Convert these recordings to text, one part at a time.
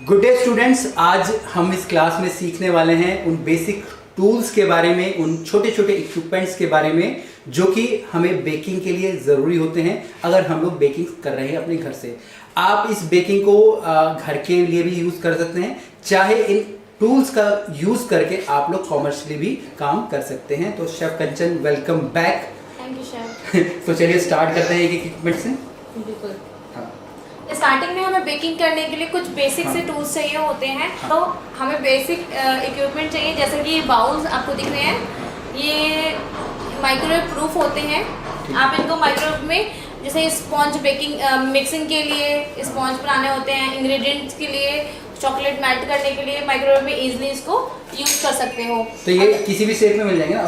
Good day students, आज हम इस क्लास में सीखने वाले हैं उन बेसिक टूल्स के बारे में, उन छोटे छोटे इक्विपमेंट्स के बारे में जो कि हमें बेकिंग के लिए ज़रूरी होते हैं अगर हम लोग बेकिंग कर रहे हैं अपने घर से। आप इस बेकिंग को घर के लिए भी यूज़ कर सकते हैं, चाहे इन टूल्स का यूज़ करके आप लोग कॉमर्शियली भी काम कर सकते हैं। तो chef Kanchan, welcome back. Thank you chef. तो चलिए स्टार्ट करते हैं एक इक्विपमेंट से। बिल्कुल। स्टार्टिंग में हमें बेकिंग करने के लिए कुछ बेसिक से टूल्स चाहिए होते हैं। तो हमें बेसिक इक्विपमेंट चाहिए, जैसे कि बाउल्स आपको दिख रहे हैं, ये माइक्रोवेव प्रूफ होते हैं। आप इनको माइक्रोवेव में, जैसे स्पॉन्ज बेकिंग मिक्सिंग के लिए स्पॉन्ज बनाने होते हैं, इंग्रेडिएंट्स के लिए, चॉकलेट मेल्ट करने के लिए माइक्रोवेव में इजीली इसको यूज कर सकते हो। तो ये किसी भी शेप में मिल जाएंगे ना,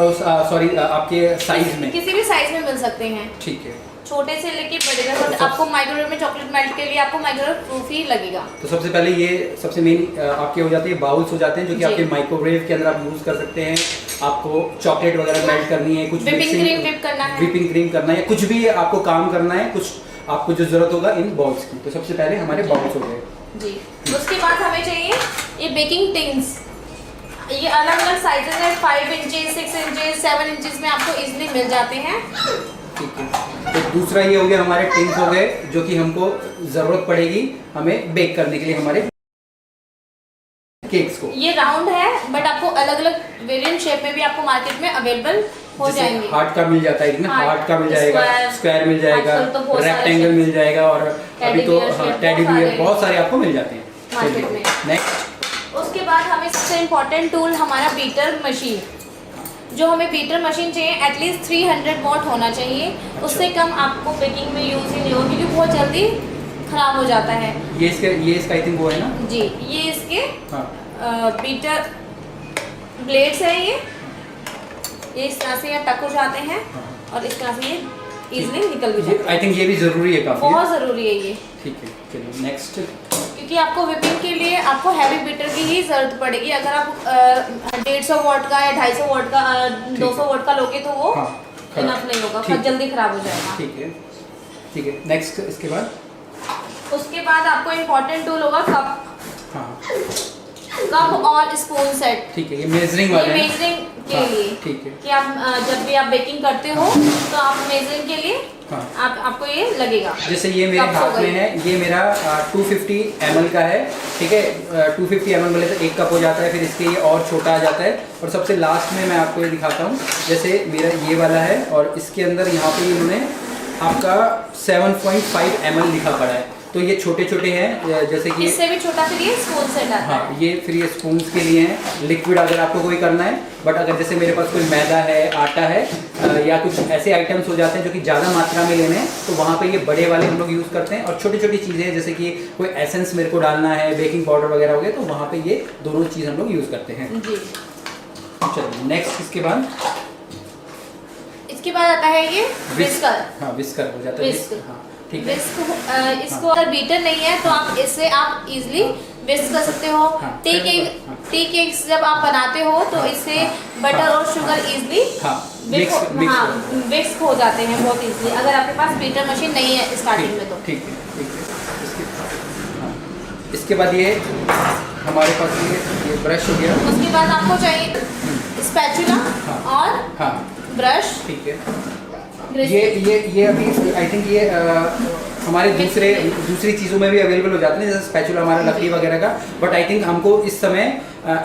सॉरी आपके साइज में? किसी भी साइज में मिल सकते हैं, ठीक है, छोटे से लेके बड़े तक। आपको माइक्रोवेव में चॉकलेट मेल्ट के लिए आपको माइक्रोवेव प्रूफ ही लगेगा। तो सबसे पहले ये सबसे मेन आपके हो जाते हैं बाउल्स हो जाते हैं, जो कि आपके माइक्रोवेव के अंदर आप यूज कर सकते हैं। आपको चॉकलेट वगैरह मेल्ट करनी है, कुछ व्हिपिंग क्रीम व्हिप करना है, व्हिपिंग क्रीम करना है, कुछ भी आपको काम करना है, कुछ आपको जो जरूरत होगा इन बाउल्स की। तो सबसे पहले हमारे बाउल्स हो गए जी। उसके बाद हमें चाहिए ये बेकिंग टिन्स। ये अलग अलग साइजेस हैं, 5 इंचेस, 6 इंचेस, 7 इंचेस में आपको इजीली मिल जाते हैं। ठीक है। तो दूसरा ये हो गया, हमारे टिन्स हो गए जो कि हमको जरूरत पड़ेगी हमें बेक करने के लिए हमारे केक्स को। ये राउंड है, बट आपको अलग अलग वेरिएंट शेप में भी आपको मार्केट में अवेलेबल हो जाएंगे। हार्ट का मिल जाता है ना, हार्ट का मिल जाएगा, स्क्वायर मिल जाएगा, तो रेक्टेंगल मिल जाएगा, और अभी तो टेडी बियर बहुत सारे आपको मिल जाते हैं मार्केट में। नेक्स्ट, उसके बाद हमें सबसे इम्पोर्टेंट टूल हमारा बीटर मशीन। जो हमें बीटर मशीन चाहिए, एटलीस्ट 300 वॉट होना चाहिए। अच्छा। उससे कम आपको बेकिंग में यूज ही नहीं होगा, क्योंकि बहुत जल्दी खराब हो जाता है। ये इसका आई थिंक वो है ना जी। ये इसके बीटर ब्लेड्स है। ये इस तरह से टक हो जाते हैं और इस तरह से ये इजीली निकल भी जाते हैं। आई थिंक ये भी जरूरी है, काफी बहुत जरूरी है ये। ठीक है, चलिए नेक्स्ट। क्योंकि आपको व्हिपिंग के लिए आपको हैवी बीटर की ही जरूरत पड़ेगी। अगर आप 150 वॉट का या 250 वॉट का 200 वॉट का लोगे तो वो इनफ नहीं होगा, बहुत जल्दी खराब हो जाएगा। ठीक है। नेक्स्ट, इसके बाद उसके बाद आपको इम्पोर्टेंट टूल होगा कप। कप और स्पून सेट। ठीक है, ये मेजरिंग वाले हैं। मेजरिंग के लिए, ठीक है, कि आप जब भी आप बेकिंग करते हो तो आप मेजरिंग के लिए आपको ये लगेगा। जैसे ये मेरे हाथ में है, ये मेरा 250 ml का है। ठीक है, 250 ml वाले तो 1 कप हो जाता है, फिर इसके ये और छोटा आ जाता है। और सबसे लास्ट में मैं आपको ये दिखाता हूँ, जैसे मेरा ये वाला है और इसके अंदर यहाँ पे इन्होंने आपका 7.5 ml लिखा पड़ा है। तो ये छोटे छोटे हैं, जैसे कि इससे भी छोटा फिर ये स्पून सेट आता है। ये फिर ये स्पून्स के लिए हैं, लिक्विड अगर आपको कोई करना है। बट अगर जैसे मेरे पास कोई मैदा है, आटा है, या कुछ ऐसे आइटम्स हो जाते हैं जो कि ज़्यादा मात्रा में लेने हैं, तो वहाँ पे ये बड़े वाले हम लोग यूज़ करते हैं। और छोटी छोटी चीज़ें, जैसे कि कोई एसेंस मेरे को डालना है, बेकिंग पाउडर वगैरह हो गया, तो वहाँ पे ये दोनों चीज़ हम लोग यूज़ करते हैं जी। चलिए नेक्स्ट, इसके बाद आता है ये विस्कर। हाँ, विस्कर हो जाता है। ठीक है। इसको अगर बीटर नहीं है तो आप इससे आप इजीली विस्क कर सकते हो। टी केक्स जब आप बनाते हो तो इससे बटर और शुगर इजीली विस्क हो जाते हैं बहुत इजीली, अगर आपके पास बीटर मशीन नहीं है स्टार्टिंग में तो। ठीक है। इसके बाद ये हमारे पास ये ब्रश हो गया। उसके बाद आपको चाहिए स्पैचुला और ब्रश। ठीक है। ये अभी आई थिंक ये हमारे दूसरी चीज़ों में भी अवेलेबल हो जाते हैं, जैसे स्पैचुला हमारा लकड़ी वगैरह का। बट आई थिंक हमको इस समय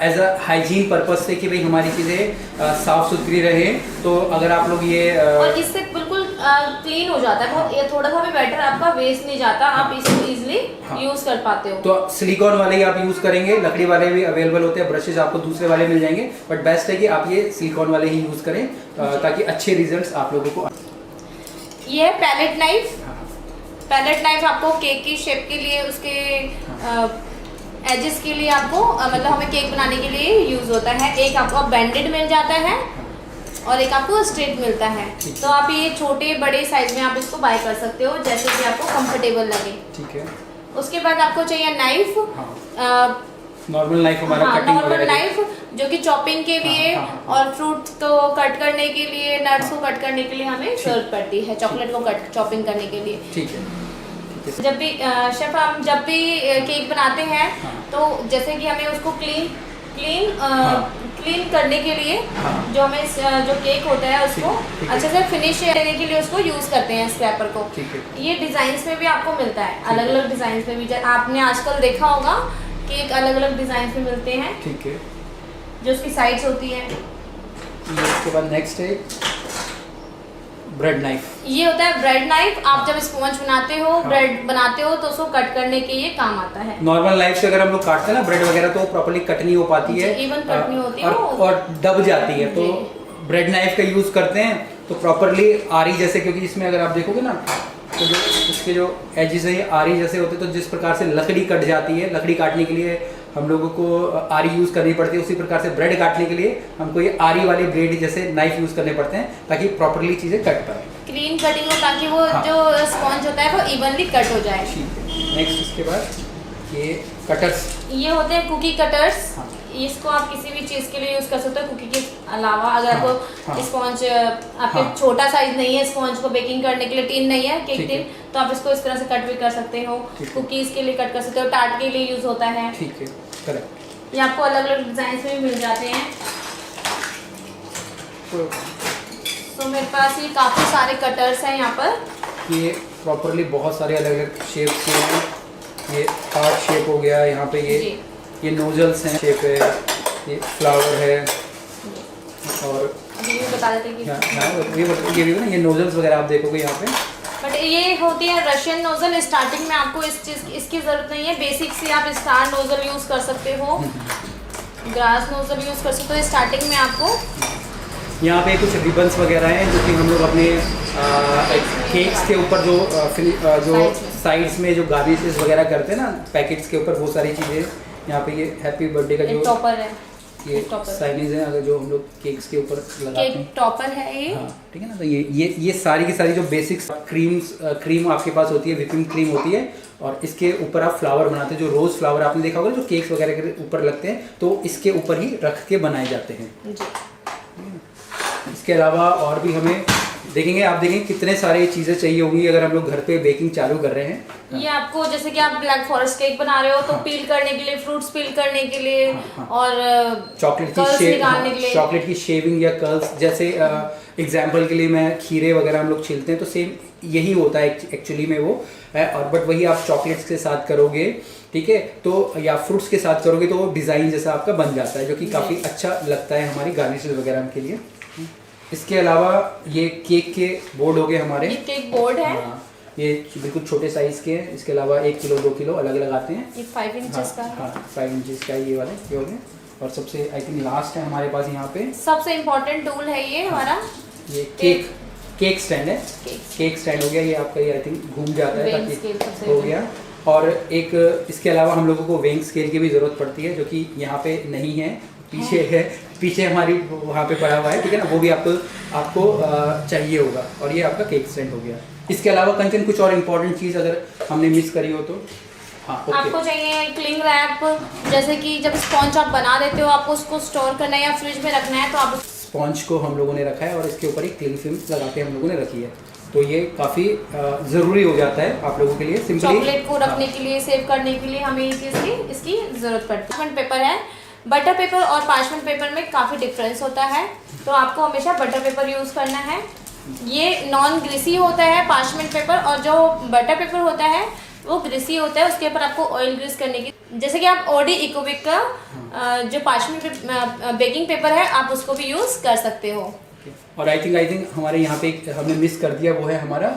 एज अ हाइजीन पर्पज से कि भाई हमारी चीज़ें साफ सुथरी रहे, तो अगर आप लोग ये और इससे बिल्कुल क्लीन हो जाता है, बहुत ये थोड़ा सा भी बैटर आपका वेस्ट नहीं जाता, आप इसको इजीली यूज कर पाते हो। तो सिलिकॉन वाले ही आप यूज करेंगे, लकड़ी वाले भी अवेलेबल होते हैं, ब्रशेज आपको दूसरे वाले मिल जाएंगे। बट बेस्ट है कि आप ये सिलिकॉन वाले ही यूज करें, ताकि अच्छे रिजल्ट्स आप लोगों को। ये है पैलेट नाइफ। पैलेट नाइफ आपको केक की शेप के लिए, उसके एजेस के लिए आपको मतलब हमें केक बनाने के लिए यूज होता है। एक आपको बेंडेड मिल जाता है और एक आपको स्ट्रेट मिलता है। तो आप ये छोटे बड़े साइज में आप इसको बाय कर सकते हो, जैसे कि आपको कंफर्टेबल लगे। ठीक है। उसके बाद आपको चाहिए नाइफ। नॉर्मल नाइफ हमारा कटिंग नॉर्मल नाइफ जो कि चॉपिंग के लिए और फ्रूट को कट करने के लिए, नट्स को कट करने के लिए हमें जरूरत पड़ती है, चॉकलेट को चॉपिंग करने के लिए। ठीक है। जब भी शेफ हम जब भी केक बनाते हैं तो जैसे कि हमें उसको क्लीन करने के लिए जो हमें जो केक होता है उसको अच्छे से फिनिश देने के लिए उसको यूज़ करते हैं स्क्रैपर को। ये डिज़ाइंस में भी आपको मिलता है, अलग अलग डिज़ाइंस में भी आपने आजकल देखा होगा केक अलग अलग डिज़ाइंस में मिलते हैं। ठीक है, जो उसकी साइड्स होती है। इसके बाद नेक्स्ट है ब्रेड नाइफ। ये होता है ब्रेड नाइफ। आप जब स्पॉन्ज बनाते हो ब्रेड बनाते हो तो उसको कट करने के ये काम आता है। नॉर्मल नाइफ से अगर हम लोग काटते हैं ना ब्रेड वगैरह तो प्रॉपर्ली कट नहीं हो पाती है, इवन कट नहीं होती है और दब जाती है। तो ब्रेड नाइफ का यूज करते हैं तो प्रॉपर्ली आरी जैसे, क्योंकि इसमें अगर आप देखोगे ना तो जो इसके जो एजेस है आरी जैसे होते हैं, तो जिस प्रकार से लकड़ी कट जाती है, लकड़ी काटने के लिए हम लोगों को आरी यूज़ करनी पड़ती है, उसी प्रकार से ब्रेड काटने के लिए हमको ये आरी वाले ब्रेड जैसे नाइफ यूज़ करने पड़ते हैं ताकि प्रॉपर्ली चीज़ें कट पाए, क्लीन कटिंग हो, ताकि वो जो स्पॉन्ज होता है वो इवनली कट हो जाए। ठीक है। नेक्स्ट इसके बाद ये कटर्स। ये होते हैं कुकी कटर्स। इसको आप किसी भी चीज़ के लिए यूज़ कर सकते हो कुकी के अलावा। अगर आपको स्पॉन्ज आपके छोटा साइज नहीं है स्पॉन्ज को बेकिंग करने के लिए, टिन नहीं है केक टिन, तो आप इसको इस तरह से कट भी कर सकते हो। कुकीज़ के लिए कट कर सकते हो, टार्ट के लिए यूज़ होता है। ठीक है, करेक्ट। ये आपको अलग अलग डिज़ाइन में भी मिल जाते हैं। तो मेरे पास ये काफ़ी सारे कटर्स हैं यहाँ पर। ये प्रॉपर्ली बहुत सारे अलग अलग शेप के हैं। ये हार्ट शेप हो गया, यहाँ पे ये नोजल्स हैं, शेप है, ये फ्लावर है, और ये बता देते हैं कि ये भी ना ये नोजल्स वगैरह आप देखोगे यहाँ पे। बट ये होती है रशियन नोजल। स्टार्टिंग में आपको इसकी ज़रूरत नहीं है, बेसिक से आप स्टार नोजल यूज़ कर सकते हो, ग्रास नोजल यूज़ कर सकते हो। स्टार्टिंग में आपको यहाँ पे कुछ रिबन्स वगैरह हैं जो कि हम लोग अपने केक्स के ऊपर जो साइड्स में जो गार्निशेस वगैरह करते हैं ना पैकेट्स के ऊपर, वो सारी चीज़ें यहाँ पे ये हैप्पी बर्थडे का जो टॉपर है, ये साइनीज है, अगर जो हम लोग केक्स के ऊपर लगाते हैं, केक टॉपर है ये। हाँ, ठीक है ना। तो ये सारी की सारी जो बेसिक्स क्रीम आपके पास होती है, व्हिपिंग क्रीम होती है, और इसके ऊपर आप फ्लावर बनाते हैं। जो रोज़ फ्लावर आपने देखा होगा जो केक्स वगैरह के ऊपर लगते हैं, तो इसके ऊपर ही रख के बनाए जाते हैं जी। इसके अलावा और भी हमें देखेंगे, आप देखेंगे कितने सारे चीज़ें चाहिए होंगी अगर हम लोग घर पे बेकिंग चालू कर रहे हैं। ये आपको जैसे कि आप ब्लैक फॉरेस्ट केक बना रहे हो तो पील करने के लिए, फ्रूट्स पील करने के लिए, और चॉकलेट की शेविंग या कर्ल्स, जैसे एग्जाम्पल के लिए मैं खीरे वगैरह हम लोग छीलते हैं तो सेम यही होता है एक्चुअली में वो है, और बट वही आप चॉकलेट्स के साथ करोगे, ठीक है, तो या फ्रूट्स के साथ करोगे तो वो डिज़ाइन जैसा आपका बन जाता है, जो कि काफ़ी अच्छा लगता है हमारी गार्निशेस वगैरह के लिए। इसके अलावा ये केक के बोर्ड हो गए हमारे, ये केक बोर्ड है। ये बिल्कुल छोटे साइज के हैं। इसके अलावा 1 किलो 2 किलो अलग अलग आते हैं। ये 5 इंचेस का है। 5 इंचेस का ये वाले ये हो गए। और सबसे आई थिंक लास्ट है हमारे पास यहाँ पे सबसे इम्पोर्टेंट टूल है ये हमारा, ये केक स्टैंड है। केक स्टैंड हो गया, ये आपका ये आई थिंक घूम जाता है ताकि हो गया। और एक इसके अलावा हम लोगों को वेइंग स्केल की भी ज़रूरत पड़ती है, जो कि यहाँ पे नहीं है, पीछे है, पीछे हमारी वहाँ पे पड़ा हुआ है, ठीक है ना, वो भी आपको चाहिए होगा। और ये आपका केक स्टैंड हो गया। इसके अलावा कंचन कुछ और इम्पोर्टेंट चीज़ अगर हमने मिस करी हो तो आपको चाहिए क्लिंग रैप। जैसे कि जब स्पॉन्ज आप बना देते हो, आपको उसको स्टोर करना है या फ्रिज में रखना है, तो आप स्पॉन्ज को हम लोगों ने रखा है और इसके ऊपर ही क्लिंग फिल्म लगा के हम लोगों ने रखी है, तो ये काफ़ी ज़रूरी हो जाता है आप लोगों के लिए। सिंपली चॉकलेट को रखने के लिए, सेव करने के लिए हमें इस चीज़ की इसकी ज़रूरत पड़ती है। पार्चमेंट पेपर है। बटर पेपर और पार्चमेंट पेपर में काफ़ी डिफरेंस होता है, तो आपको हमेशा बटर पेपर यूज़ करना है। ये नॉन ग्रीसी होता है पार्चमेंट पेपर, और जो बटर पेपर होता है वो ग्रीसी होता है, उसके ऊपर आपको ऑयल ग्रीस करने की। जैसे कि आप ओडी इकोविक का जो पार्चमेंट बेकिंग पेपर है आप उसको भी यूज़ कर सकते हो। और आई थिंक हमारे यहाँ पे हमने मिस कर दिया, वो है हमारा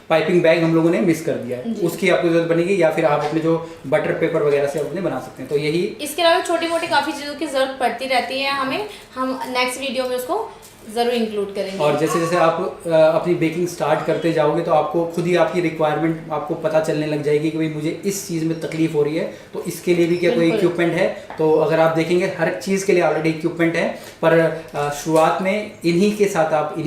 पाइपिंग बैग हम लोगों ने मिस कर दिया है, उसकी आपको जरूरत बनेगी, या फिर आप अपने जो बटर पेपर वगैरह से अपने बना सकते हैं। तो यही, इसके अलावा छोटी मोटी काफ़ी चीज़ों की ज़रूरत पड़ती रहती है हमें, हम नेक्स्ट वीडियो में उसको ज़रूर इंक्लूड करेंगे। और जैसे जैसे आप अपनी बेकिंग स्टार्ट करते जाओगे तो आपको खुद ही आपकी रिक्वायरमेंट आपको पता चलने लग जाएगी कि भाई मुझे इस चीज़ में तकलीफ हो रही है, तो इसके लिए भी क्या कोई इक्विपमेंट है। तो अगर आप देखेंगे हर चीज़ के लिए ऑलरेडी इक्विपमेंट है, पर शुरुआत में इन्हीं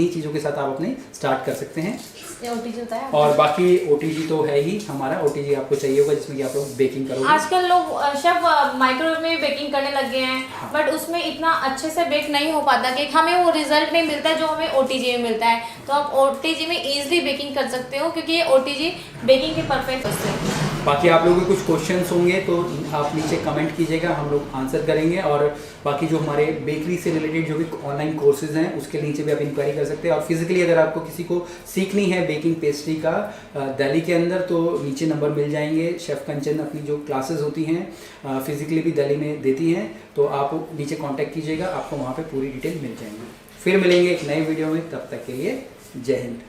चीज़ों के साथ आप अपने स्टार्ट कर सकते हैं। OTG होता है, और बाकी OTG तो है ही हमारा। OTG आपको चाहिए होगा जिसमें कि आप लोग बेकिंग करोगे। आजकल लोग शेफ माइक्रोवेव में बेकिंग करने लग गए हैं, बट उसमें इतना अच्छे से बेक नहीं हो पाता कि हमें वो रिजल्ट रिजल्ट नहीं मिलता जो हमें OTG में मिलता है। तो आप OTG में ईजिली बेकिंग कर सकते हो क्योंकि ये OTG बेकिंग के परफेक्ट होते हैं। बाकी आप लोगों के कुछ क्वेश्चंस होंगे तो आप नीचे कमेंट कीजिएगा, हम लोग आंसर करेंगे। और बाकी जो हमारे बेकरी से रिलेटेड जो भी ऑनलाइन कोर्सेज हैं उसके नीचे भी आप इंक्वायरी कर सकते हैं। और फिजिकली अगर आपको किसी को सीखनी है बेकिंग पेस्ट्री का दिल्ली के अंदर तो नीचे नंबर मिल जाएंगे। शेफ़ कंचन अपनी जो क्लासेस होती हैं फिजिकली भी दिल्ली में देती हैं, तो आप नीचे कॉन्टैक्ट कीजिएगा, आपको वहाँ पर पूरी डिटेल मिल जाएंगी। फिर मिलेंगे एक नए वीडियो में, तब तक के लिए जय हिंद।